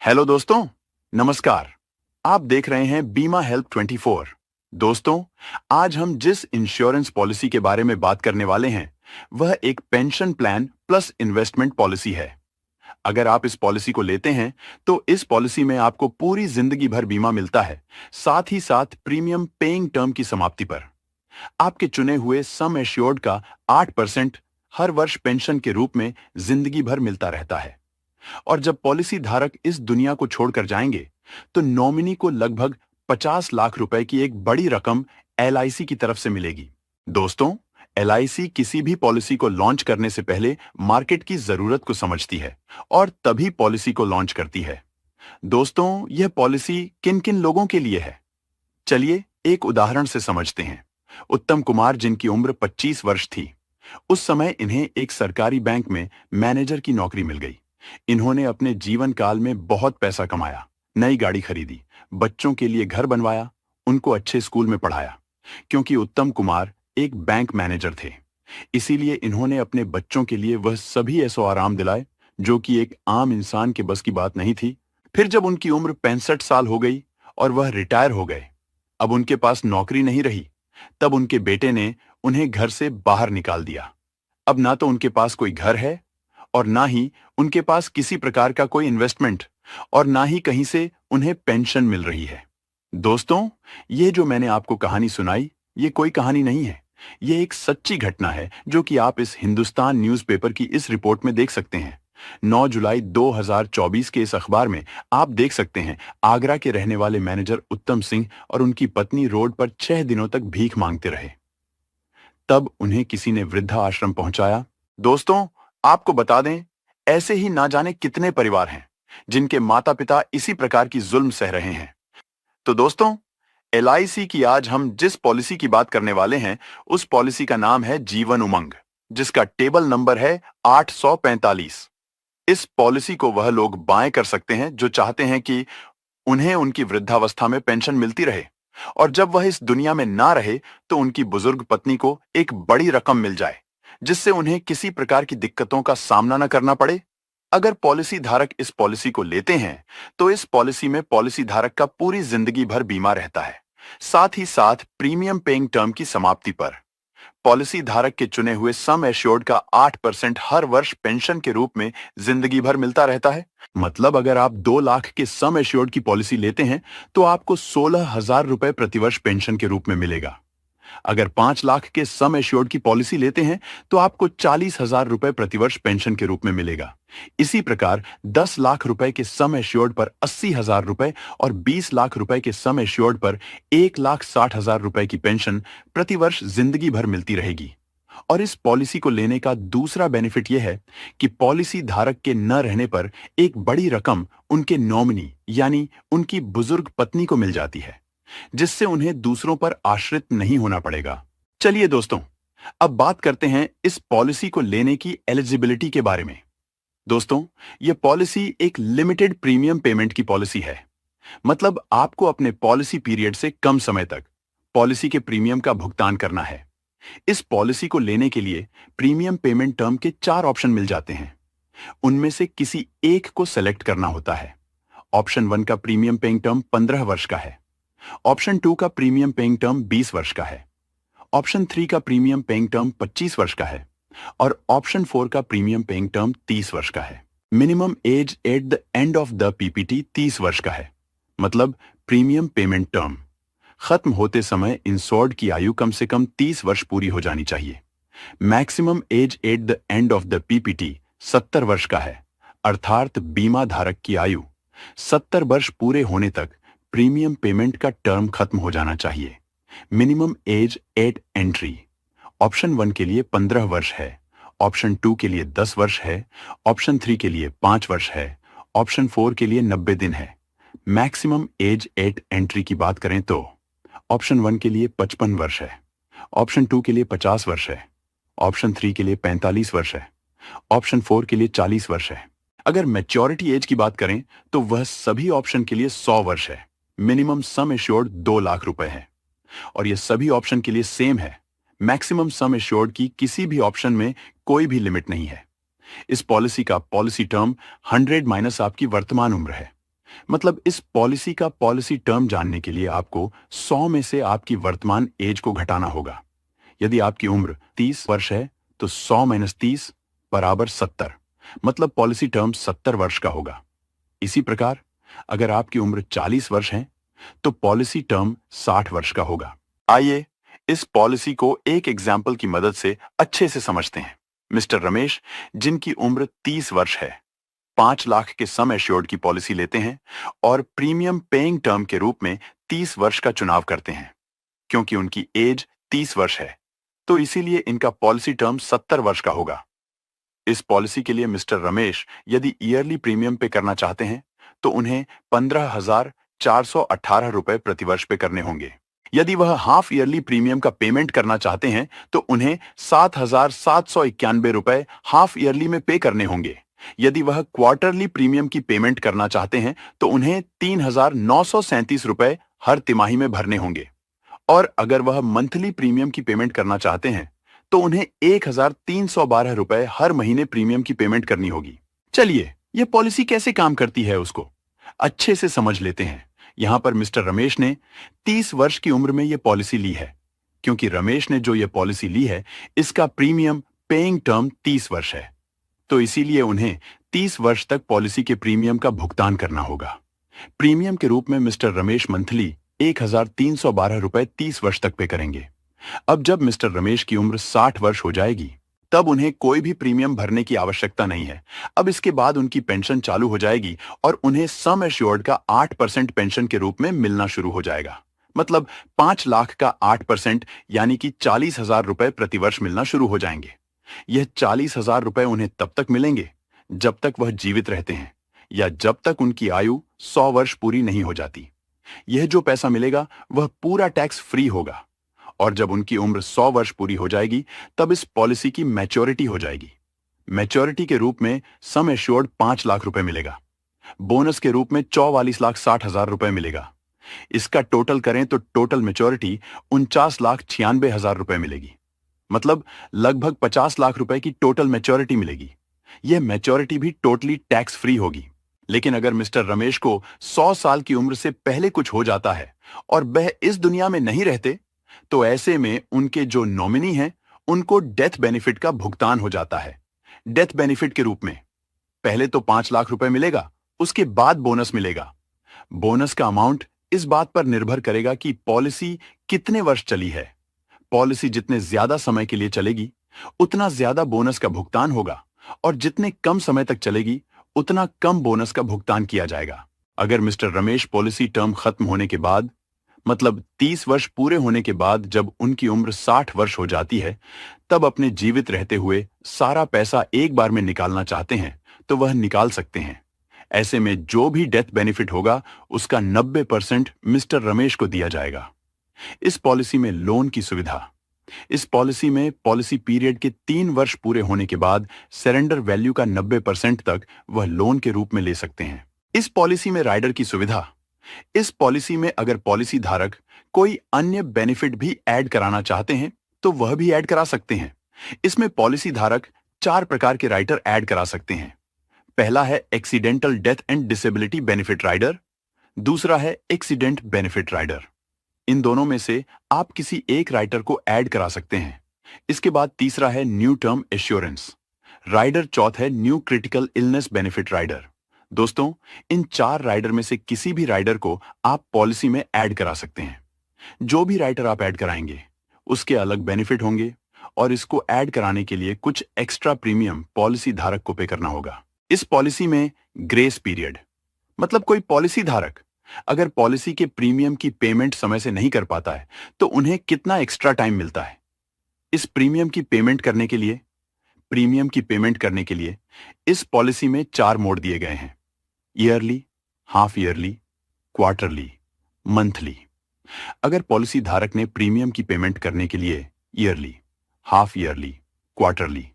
Hello दोस्तों, नमस्कार। आप देख रहे हैं बीमा हेल्प 24। दोस्तों, आज हम जिस इंश्योरेंस पॉलिसी के बारे में बात करने वाले हैं, वह एक pension plan plus investment policy है। अगर आप इस पॉलिसी को लेते हैं, तो इस पॉलिसी में आपको पूरी जिंदगी भर बीमा मिलता है, साथ ही साथ प्रीमियम पेइंग टर्म की समाप्ति पर। आपके चुने हुए सम एश्योर्ड का 8% हर वर्ष पेंशन के रूप में जिंदगी भर मिलता रहता है। और जब पॉलिसी धारक इस दुनिया को छोड़कर जाएंगे, तो नॉमिनी को लगभग 50 लाख रुपए की एक बड़ी रकम एलआईसी की तरफ से मिलेगी। दोस्तों, एलआईसी किसी भी पॉलिसी को लॉन्च करने से पहले मार्केट की जरूरत को समझती है और तभी पॉलिसी को लॉन्च करती है। दोस्तों, यह पॉलिसी किन किन लोगों के लिए है? चलिए एक उदाहरण से समझते हैं। उत्तम कुमार, जिनकी उम्र 25 वर्ष थी, उस समय इन्हें एक सरकारी बैंक में मैनेजर की नौकरी मिल गई। इन्होंने अपने जीवन काल में बहुत पैसा कमाया, नई गाड़ी खरीदी, बच्चों के लिए घर बनवाया, उनको अच्छे स्कूल में पढ़ाया। क्योंकि उत्तम कुमार एक बैंक मैनेजर थे, इसीलिए इन्होंने अपने बच्चों के लिए वह सभी ऐसो आराम दिलाए जो कि एक आम इंसान के बस की बात नहीं थी। फिर जब उनकी उम्र 65 साल हो गई और वह रिटायर हो गए, अब उनके पास नौकरी नहीं रही, तब उनके बेटे ने उन्हें घर से बाहर निकाल दिया। अब ना तो उनके पास कोई घर है और ना ही उनके पास किसी प्रकार का कोई इन्वेस्टमेंट, और ना ही कहीं से उन्हें पेंशन मिल रही है। दोस्तों, ये जो मैंने आपको कहानी सुनाई, ये कोई कहानी नहीं है। ये एक सच्ची घटना है जो कि आप इस हिंदुस्तान न्यूज़पेपर की इस रिपोर्ट में देख सकते हैं। 9 जुलाई 2024 के इस अखबार में आप देख सकते हैं, आगरा के रहने वाले मैनेजर उत्तम सिंह और उनकी पत्नी रोड पर 6 दिनों तक भीख मांगते रहे। तब उन्हें किसी ने वृद्धा आश्रम पहुंचाया। दोस्तों, आपको बता दें, ऐसे ही ना जाने कितने परिवार हैं जिनके माता पिता इसी प्रकार की जुल्म सह रहे हैं। तो दोस्तों, एलआईसी की आज हम जिस पॉलिसी की बात करने वाले हैं, उस पॉलिसी का नाम है जीवन उमंग, जिसका टेबल नंबर है 845। इस पॉलिसी को वह लोग बाय कर सकते हैं जो चाहते हैं कि उन्हें उनकी वृद्धावस्था में पेंशन मिलती रहे, और जब वह इस दुनिया में ना रहे तो उनकी बुजुर्ग पत्नी को एक बड़ी रकम मिल जाए, जिससे उन्हें किसी प्रकार की दिक्कतों का सामना न करना पड़े। अगर पॉलिसी धारक इस पॉलिसी को लेते हैं, तो इस पॉलिसी में पॉलिसी धारक का पूरी जिंदगी भर बीमा रहता है, साथ ही साथ प्रीमियम पेइंग टर्म की समाप्ति पर पॉलिसी धारक के चुने हुए सम एश्योर्ड का 8% हर वर्ष पेंशन के रूप में जिंदगी भर मिलता रहता है। मतलब अगर आप 2 लाख के सम एश्योर्ड की पॉलिसी लेते हैं, तो आपको 16,000 रुपए प्रतिवर्ष पेंशन के रूप में मिलेगा। अगर 5 लाख के सम एश्योर्ड की पॉलिसी लेते हैं, तो आपको 40,000 रुपए प्रतिवर्ष पेंशन के रूप में मिलेगा। इसी प्रकार 10 लाख रुपए के सम एश्योर्ड पर 80,000 रुपए और 20 लाख रुपए के सम एश्योर्ड पर 1,60,000 रुपए की पेंशन प्रतिवर्ष जिंदगी भर मिलती रहेगी। और इस पॉलिसी को लेने का दूसरा बेनिफिट यह है कि पॉलिसी धारक के न रहने पर एक बड़ी रकम उनके नॉमिनी यानी उनकी बुजुर्ग पत्नी को मिल जाती है, जिससे उन्हें दूसरों पर आश्रित नहीं होना पड़ेगा। चलिए दोस्तों, अब बात करते हैं इस पॉलिसी को लेने की एलिजिबिलिटी के बारे में। दोस्तों, यह पॉलिसी एक लिमिटेड प्रीमियम पेमेंट की पॉलिसी है। मतलब आपको अपने पॉलिसी पीरियड से कम समय तक पॉलिसी के प्रीमियम का भुगतान करना है। इस पॉलिसी को लेने के लिए प्रीमियम पेमेंट टर्म के 4 ऑप्शन मिल जाते हैं। उनमें से किसी एक को सेलेक्ट करना होता है। ऑप्शन 1 का प्रीमियम पेइंग टर्म 15 वर्ष का है। ऑप्शन 2 का प्रीमियम पेइंग टर्म 20 वर्ष का है। ऑप्शन 3 का प्रीमियम पेइंग टर्म 25 वर्ष का है। और ऑप्शन 4 का प्रीमियम पेइंग टर्म 30 वर्ष का है। Minimum age at the end of the PPT 30 वर्ष का है। मतलब प्रीमियम पेमेंट टर्म खत्म होते समय इंश्योर्ड की आयु कम से कम 30 वर्ष पूरी हो जानी चाहिए। Maximum age at the end of the PPT 70 वर्ष का है, अर्थात बीमा धारक की आयु 70 वर्ष पूरे होने तक प्रीमियम पेमेंट का टर्म खत्म हो जाना चाहिए। Minimum age eight entry option 1 के लिए 15 वर्ष है, ऑप्शन 2 के लिए 10 वर्ष है, ऑप्शन 3 के लिए 5 वर्ष है, ऑप्शन 4 के लिए 90 दिन है। मैक्सिमम एज एट एंट्री की बात करें तो ऑप्शन 1 के लिए 55 वर्ष है, ऑप्शन 2 के लिए 50 वर्ष है, ऑप्शन 3 के लिए 45 वर्ष है, ऑप्शन 4 के लिए 40 वर्ष है। अगर मैच्योरिटी एज की बात करें तो वह सभी ऑप्शन के लिए 100 वर्ष है। मिनिमम सम एश्योर्ड 2 लाख रुपए है और यह सभी ऑप्शन के लिए सेम है। मैक्सिमम सम एश्योर्ड की किसी भी ऑप्शन में कोई भी लिमिट नहीं है। इस पॉलिसी का पॉलिसी टर्म 100 माइनस आपकी वर्तमान उम्र है। मतलब इस पॉलिसी का पॉलिसी टर्म जानने के लिए आपको 100 में से आपकी वर्तमान एज को घटाना होगा। यदि आपकी उम्र 30 वर्ष है तो 100 माइनस 30 बराबर 70, मतलब पॉलिसी टर्म 70 वर्ष का होगा। इसी प्रकार अगर आपकी उम्र 40 वर्ष है तो पॉलिसी टर्म 60 वर्ष का होगा। आइए इस पॉलिसी को एक एग्जाम्पल की मदद से अच्छे से समझते हैं। मिस्टर रमेश, जिनकी उम्र 30 वर्ष है, 5 लाख के सम एश्योर्ड की पॉलिसी लेते हैं और प्रीमियम पेइंग टर्म के रूप में 30 वर्ष का चुनाव करते हैं। क्योंकि उनकी एज 30 वर्ष है तो इसीलिए इनका पॉलिसी टर्म 70 वर्ष का होगा। इस पॉलिसी के लिए मिस्टर रमेश यदि ईयरली प्रीमियम पे करना चाहते हैं तो उन्हें 15,418 रुपए प्रतिवर्ष पे करने होंगे। यदि वह हाफ ईयरली प्रीमियम का पेमेंट करना चाहते हैं तो उन्हें 7,791 रुपए हाफ ईयरली में पे करने होंगे। यदि वह क्वार्टरली प्रीमियम की पेमेंट करना चाहते हैं तो उन्हें 3,937 रुपए हर तिमाही में भरने होंगे। और अगर वह मंथली प्रीमियम की पेमेंट करना चाहते हैं तो उन्हें 1,312 रुपए हर महीने प्रीमियम की पेमेंट करनी होगी। चलिए यह पॉलिसी कैसे काम करती है उसको अच्छे से समझ लेते हैं। यहां पर मिस्टर रमेश ने 30 वर्ष की उम्र में यह पॉलिसी ली है। क्योंकि रमेश ने जो यह पॉलिसी ली है इसका प्रीमियम पेइंग टर्म 30 वर्ष है तो इसीलिए उन्हें 30 वर्ष तक पॉलिसी के प्रीमियम का भुगतान करना होगा। प्रीमियम के रूप में मिस्टर रमेश मंथली 1,312 रुपए 30 वर्ष तक पे करेंगे। अब जब मिस्टर रमेश की उम्र 60 वर्ष हो जाएगी तब उन्हें कोई भी प्रीमियम भरने की आवश्यकता नहीं है। अब इसके बाद उनकी पेंशन चालू हो जाएगी और उन्हें सम एश्योर्ड का 8% पेंशन के रूप में मिलना शुरू हो जाएगा। मतलब 5 लाख का 8% यानी कि 40,000 रुपए प्रतिवर्ष मिलना शुरू हो जाएंगे। यह 40,000 रुपए उन्हें तब तक मिलेंगे जब तक वह जीवित रहते हैं या जब तक उनकी आयु 100 वर्ष पूरी नहीं हो जाती। यह जो पैसा मिलेगा वह पूरा टैक्स फ्री होगा और जब उनकी उम्र 100 वर्ष पूरी हो जाएगी तब इस पॉलिसी की मैच्योरिटी हो जाएगी। मैच्योरिटी के रूप में सम एश्योर्ड 5 लाख रुपए मिलेगा। बोनस के रूप में 44,60,000 रुपए मिलेगा। इसका टोटल करें तो टोटल मैच्योरिटी 49,96,000 रुपए मिलेगी। मतलब लगभग 50 लाख रुपए की टोटल मैच्योरिटी मिलेगी। यह मैच्योरिटी भी टोटली टैक्स फ्री होगी। लेकिन अगर मिस्टर रमेश को 100 साल की उम्र से पहले कुछ हो जाता है और वह इस दुनिया में नहीं रहते तो ऐसे में उनके जो नॉमिनी हैं उनको डेथ बेनिफिट का भुगतान हो जाता है। डेथ बेनिफिट के रूप में पहले तो 5 लाख रुपए मिलेगा, उसके बाद बोनस मिलेगा। बोनस का अमाउंट इस बात पर निर्भर करेगा कि पॉलिसी कितने वर्ष चली है। पॉलिसी जितने ज्यादा समय के लिए चलेगी उतना ज्यादा बोनस का भुगतान होगा और जितने कम समय तक चलेगी उतना कम बोनस का भुगतान किया जाएगा। अगर मिस्टर रमेश पॉलिसी टर्म खत्म होने के बाद मतलब 30 वर्ष पूरे होने के बाद जब उनकी उम्र 60 वर्ष हो जाती है तब अपने जीवित रहते हुए सारा पैसा एक बार में निकालना चाहते हैं तो वह निकाल सकते हैं। ऐसे में जो भी डेथ बेनिफिट होगा उसका 90% मिस्टर रमेश को दिया जाएगा। इस पॉलिसी में लोन की सुविधा। इस पॉलिसी में पॉलिसी पीरियड के 3 वर्ष पूरे होने के बाद सरेंडर वैल्यू का 90% तक वह लोन के रूप में ले सकते हैं। इस पॉलिसी में राइडर की सुविधा। इस पॉलिसी में अगर पॉलिसी धारक कोई अन्य बेनिफिट भी ऐड कराना चाहते हैं तो वह भी ऐड करा सकते हैं। इसमें पॉलिसी धारक 4 प्रकार के राइडर ऐड करा सकते हैं। पहला है accidental death and disability benefit rider, दूसरा है एक्सीडेंट बेनिफिट राइडर। इन दोनों में से आप किसी एक राइडर को ऐड करा सकते हैं। इसके बाद तीसरा है न्यू टर्म एश्योरेंस राइडर, चौथा है new critical illness benefit rider. दोस्तों, इन 4 राइडर में से किसी भी राइडर को आप पॉलिसी में ऐड करा सकते हैं। जो भी राइडर आप ऐड कराएंगे उसके अलग बेनिफिट होंगे और इसको ऐड कराने के लिए कुछ एक्स्ट्रा प्रीमियम पॉलिसी धारक को पे करना होगा। इस पॉलिसी में ग्रेस पीरियड मतलब कोई पॉलिसी धारक अगर पॉलिसी के प्रीमियम की पेमेंट समय से नहीं कर पाता है तो उन्हें कितना एक्स्ट्रा टाइम मिलता है। इस प्रीमियम की पेमेंट करने के लिए इस पॉलिसी में 4 मोड दिए गए हैं: yearly, half yearly, quarterly, monthly. अगर पॉलिसी धारक ने प्रीमियम की पेमेंट करने के लिए yearly, half yearly, quarterly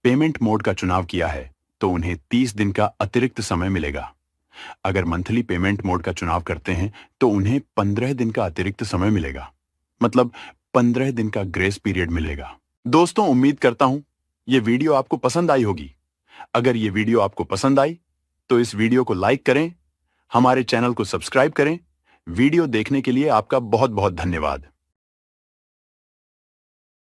payment mode का चुनाव किया है तो उन्हें 30 दिन का अतिरिक्त समय मिलेगा। अगर मंथली पेमेंट मोड का चुनाव करते हैं तो उन्हें 15 दिन का अतिरिक्त समय मिलेगा। मतलब 15 दिन का ग्रेस पीरियड मिलेगा। दोस्तों, उम्मीद करता हूं यह वीडियो आपको पसंद आई होगी। अगर यह वीडियो आपको पसंद आई तो इस वीडियो को लाइक करें, हमारे चैनल को सब्सक्राइब करें। वीडियो देखने के लिए आपका बहुत बहुत धन्यवाद।